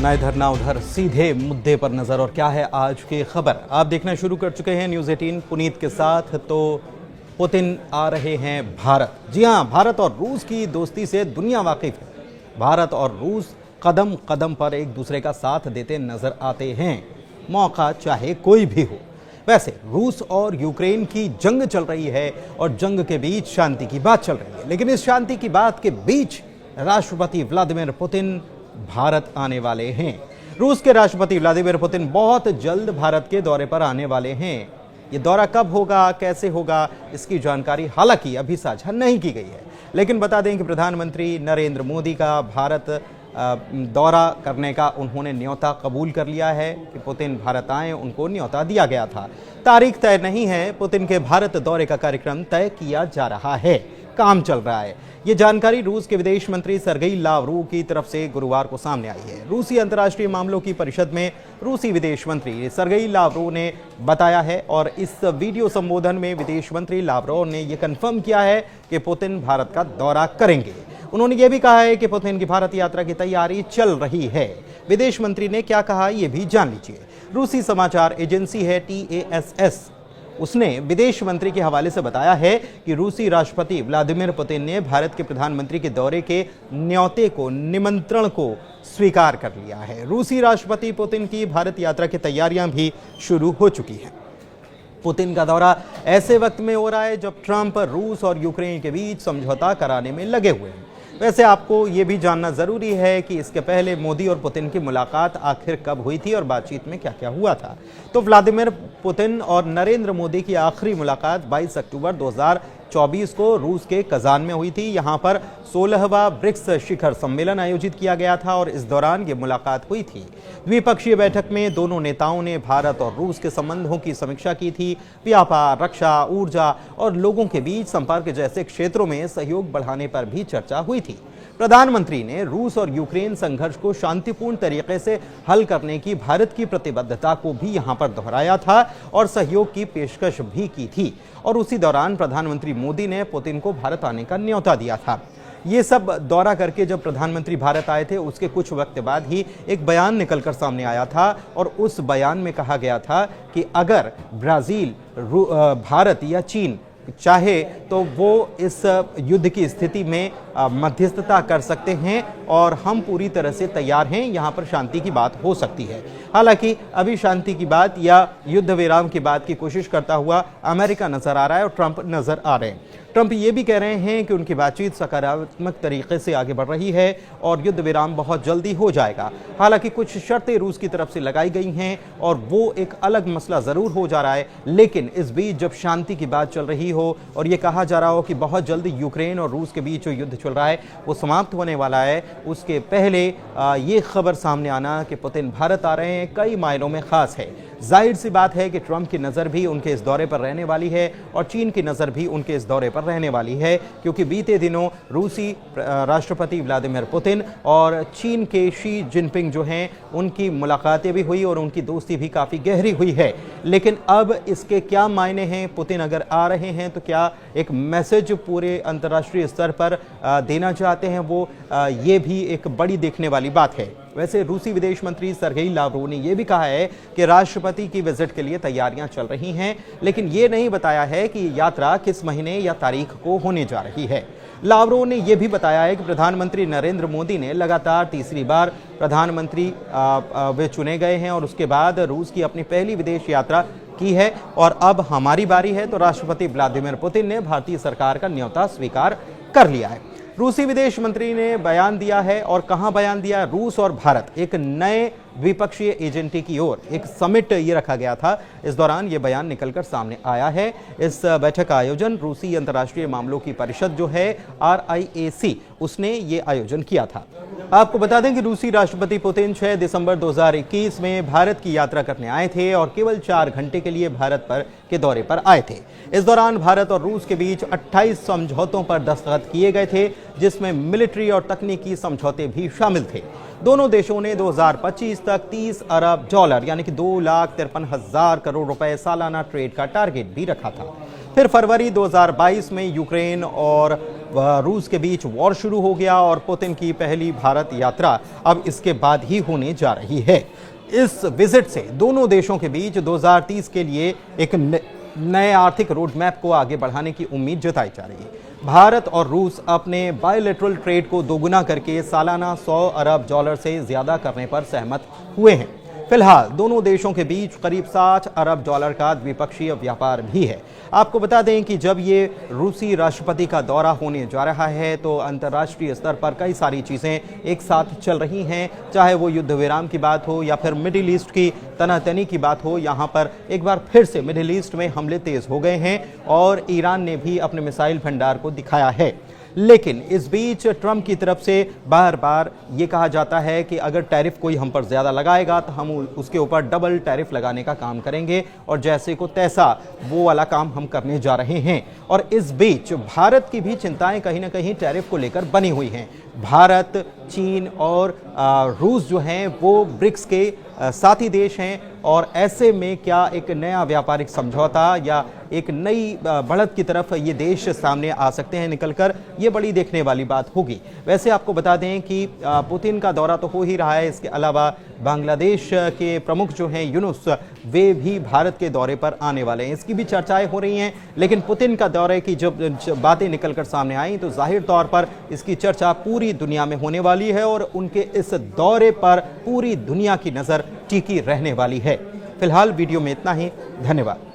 ना इधर ना उधर, सीधे मुद्दे पर नजर। और क्या है आज की खबर, आप देखना शुरू कर चुके हैं न्यूज़ 18 पुनीत के साथ। तो पुतिन आ रहे हैं भारत। जी हाँ, भारत और रूस की दोस्ती से दुनिया वाकिफ है। भारत और रूस कदम कदम पर एक दूसरे का साथ देते नजर आते हैं, मौका चाहे कोई भी हो। वैसे रूस और यूक्रेन की जंग चल रही है और जंग के बीच शांति की बात चल रही है, लेकिन इस शांति की बात के बीच राष्ट्रपति व्लादिमीर पुतिन भारत आने वाले हैं। रूस के राष्ट्रपति व्लादिमीर पुतिन बहुत जल्द भारत के दौरे पर आने वाले हैं। ये दौरा कब होगा, कैसे होगा, इसकी जानकारी हालांकि अभी साझा नहीं की गई है, लेकिन बता दें कि प्रधानमंत्री नरेंद्र मोदी का भारत दौरा करने का उन्होंने न्योता कबूल कर लिया है कि पुतिन भारत आए। उनको न्योता दिया गया था, तारीख तय नहीं है। पुतिन के भारत दौरे का कार्यक्रम तय किया जा रहा है, काम चल रहा है। ये जानकारी रूस के विदेश मंत्री सर्गेई लावरोव की तरफ से गुरुवार को सामने आई है। रूसी अंतर्राष्ट्रीय मामलों की परिषद में रूसी विदेश मंत्री सर्गेई लावरोव ने बताया है, और इस वीडियो संबोधन में विदेश मंत्री लावरोव ने यह कंफर्म किया है कि पुतिन भारत का दौरा करेंगे। उन्होंने ये भी कहा है कि पुतिन की भारत यात्रा की तैयारी चल रही है। विदेश मंत्री ने क्या कहा, ये भी जान लीजिए। रूसी समाचार एजेंसी है TASS, उसने विदेश मंत्री के हवाले से बताया है कि रूसी राष्ट्रपति व्लादिमीर पुतिन ने भारत के प्रधानमंत्री के दौरे के न्योते को, निमंत्रण को स्वीकार कर लिया है। रूसी राष्ट्रपति पुतिन की भारत यात्रा की तैयारियां भी शुरू हो चुकी हैं। पुतिन का दौरा ऐसे वक्त में हो रहा है जब ट्रंप रूस और यूक्रेन के बीच समझौता कराने में लगे हुए हैं। वैसे आपको ये भी जानना जरूरी है कि इसके पहले मोदी और पुतिन की मुलाकात आखिर कब हुई थी और बातचीत में क्या क्या हुआ था। तो व्लादिमीर पुतिन और नरेंद्र मोदी की आखिरी मुलाकात 22 अक्टूबर 2024 को रूस के कजान में हुई थी। यहाँ पर 16वां ब्रिक्स शिखर सम्मेलन आयोजित किया गया था और इस दौरान ये मुलाकात हुई थी। द्विपक्षीय बैठक में दोनों नेताओं ने भारत और रूस के संबंधों की समीक्षा की थी। व्यापार, रक्षा, ऊर्जा और लोगों के बीच संपर्क जैसे क्षेत्रों में सहयोग बढ़ाने पर भी चर्चा हुई थी। प्रधानमंत्री ने रूस और यूक्रेन संघर्ष को शांतिपूर्ण तरीके से हल करने की भारत की प्रतिबद्धता को भी यहां पर दोहराया था और सहयोग की पेशकश भी की थी। और उसी दौरान प्रधानमंत्री मोदी ने पुतिन को भारत आने का न्योता दिया था। ये सब दौरा करके जब प्रधानमंत्री भारत आए थे, उसके कुछ वक्त बाद ही एक बयान निकलकर सामने आया था और उस बयान में कहा गया था कि अगर ब्राजील, भारत या चीन चाहे तो वो इस युद्ध की स्थिति में मध्यस्थता कर सकते हैं और हम पूरी तरह से तैयार हैं, यहाँ पर शांति की बात हो सकती है। हालांकि अभी शांति की बात या युद्ध विराम की बात की कोशिश करता हुआ अमेरिका नजर आ रहा है और ट्रंप नजर आ रहे हैं। ट्रंप ये भी कह रहे हैं कि उनकी बातचीत सकारात्मक तरीके से आगे बढ़ रही है और युद्ध विराम बहुत जल्दी हो जाएगा। हालांकि कुछ शर्तें रूस की तरफ से लगाई गई हैं और वो एक अलग मसला जरूर हो जा रहा है, लेकिन इस बीच जब शांति की बात चल रही हो और ये कहा जा रहा हो कि बहुत जल्द यूक्रेन और रूस के बीच जो युद्ध चल रहा है वो समाप्त होने वाला है, उसके पहले ये खबर सामने आना कि पुतिन भारत आ रहे हैं कई मायनों में खास है। जाहिर सी बात है कि ट्रंप की नज़र भी उनके इस दौरे पर रहने वाली है और चीन की नज़र भी उनके इस दौरे पर रहने वाली है, क्योंकि बीते दिनों रूसी राष्ट्रपति व्लादिमीर पुतिन और चीन के शी जिनपिंग जो हैं उनकी मुलाकातें भी हुई और उनकी दोस्ती भी काफ़ी गहरी हुई है। लेकिन अब इसके क्या मायने हैं, पुतिन अगर आ रहे हैं तो क्या एक मैसेज पूरे अंतर्राष्ट्रीय स्तर पर देना चाहते हैं वो, ये भी एक बड़ी देखने वाली बात है। वैसे रूसी विदेश मंत्री सर्गेई लावरोव ने यह भी कहा है कि राष्ट्रपति की विजिट के लिए तैयारियां चल रही हैं, लेकिन ये नहीं बताया है कि यात्रा किस महीने या तारीख को होने जा रही है। लावरोव ने यह भी बताया है कि प्रधानमंत्री नरेंद्र मोदी ने लगातार तीसरी बार प्रधानमंत्री वे चुने गए हैं और उसके बाद रूस की अपनी पहली विदेश यात्रा की है और अब हमारी बारी है। तो राष्ट्रपति व्लादिमीर पुतिन ने भारतीय सरकार का न्योता स्वीकार कर लिया है। रूसी विदेश मंत्री ने बयान दिया है और कहां बयान दिया, रूस और भारत एक नए द्विपक्षीय एजेंडे की ओर एक समिट ये रखा गया था। इस दौरान ये बयान निकलकर सामने आया है। इस बैठक का आयोजन रूसी अंतर्राष्ट्रीय मामलों की परिषद जो है RIAC, उसने ये आयोजन किया था। आपको बता दें कि रूसी राष्ट्रपति पुतिन 6 दिसंबर 2021 में भारत की यात्रा करने आए थे और केवल 4 घंटे के लिए भारत के दौरे पर आए थे। इस दौरान भारत और रूस के बीच 28 समझौतों पर दस्तखत किए गए थे, जिसमें मिलिट्री और तकनीकी समझौते भी शामिल थे। दोनों देशों ने 2025 तक 30 अरब डॉलर यानी कि 2,53,000 करोड़ रुपए सालाना ट्रेड का टारगेट भी रखा था। फिर फरवरी 2022 में यूक्रेन और रूस के बीच वॉर शुरू हो गया और पुतिन की पहली भारत यात्रा अब इसके बाद ही होने जा रही है। इस विजिट से दोनों देशों के बीच 2030 के लिए एक नए आर्थिक रोड मैप को आगे बढ़ाने की उम्मीद जताई जा रही है। भारत और रूस अपने बायलैटरल ट्रेड को दोगुना करके सालाना 100 अरब डॉलर से ज्यादा करने पर सहमत हुए हैं। फिलहाल दोनों देशों के बीच करीब 60 अरब डॉलर का द्विपक्षीय व्यापार भी है। आपको बता दें कि जब ये रूसी राष्ट्रपति का दौरा होने जा रहा है तो अंतर्राष्ट्रीय स्तर पर कई सारी चीज़ें एक साथ चल रही हैं, चाहे वो युद्ध विराम की बात हो या फिर मिडिल ईस्ट की तनातनी की बात हो। यहाँ पर एक बार फिर से मिडिल ईस्ट में हमले तेज हो गए हैं और ईरान ने भी अपने मिसाइल भंडार को दिखाया है। लेकिन इस बीच ट्रंप की तरफ से बार बार ये कहा जाता है कि अगर टैरिफ कोई हम पर ज़्यादा लगाएगा तो हम उसके ऊपर डबल टैरिफ लगाने का काम करेंगे और जैसे को तैसा वो वाला काम हम करने जा रहे हैं। और इस बीच भारत की भी चिंताएं कहीं ना कहीं टैरिफ को लेकर बनी हुई हैं। भारत, चीन और रूस जो हैं वो ब्रिक्स के साथी देश हैं और ऐसे में क्या एक नया व्यापारिक समझौता या एक नई बढ़त की तरफ ये देश सामने आ सकते हैं निकलकर, ये बड़ी देखने वाली बात होगी। वैसे आपको बता दें कि पुतिन का दौरा तो हो ही रहा है, इसके अलावा बांग्लादेश के प्रमुख जो हैं यूनुस, वे भी भारत के दौरे पर आने वाले हैं, इसकी भी चर्चाएं हो रही हैं। लेकिन पुतिन का दौरे की जब बातें निकलकर सामने आई तो जाहिर तौर पर इसकी चर्चा पूरी दुनिया में होने वाली है और उनके इस दौरे पर पूरी दुनिया की नज़र टिकी रहने वाली है। फिलहाल वीडियो में इतना ही। धन्यवाद।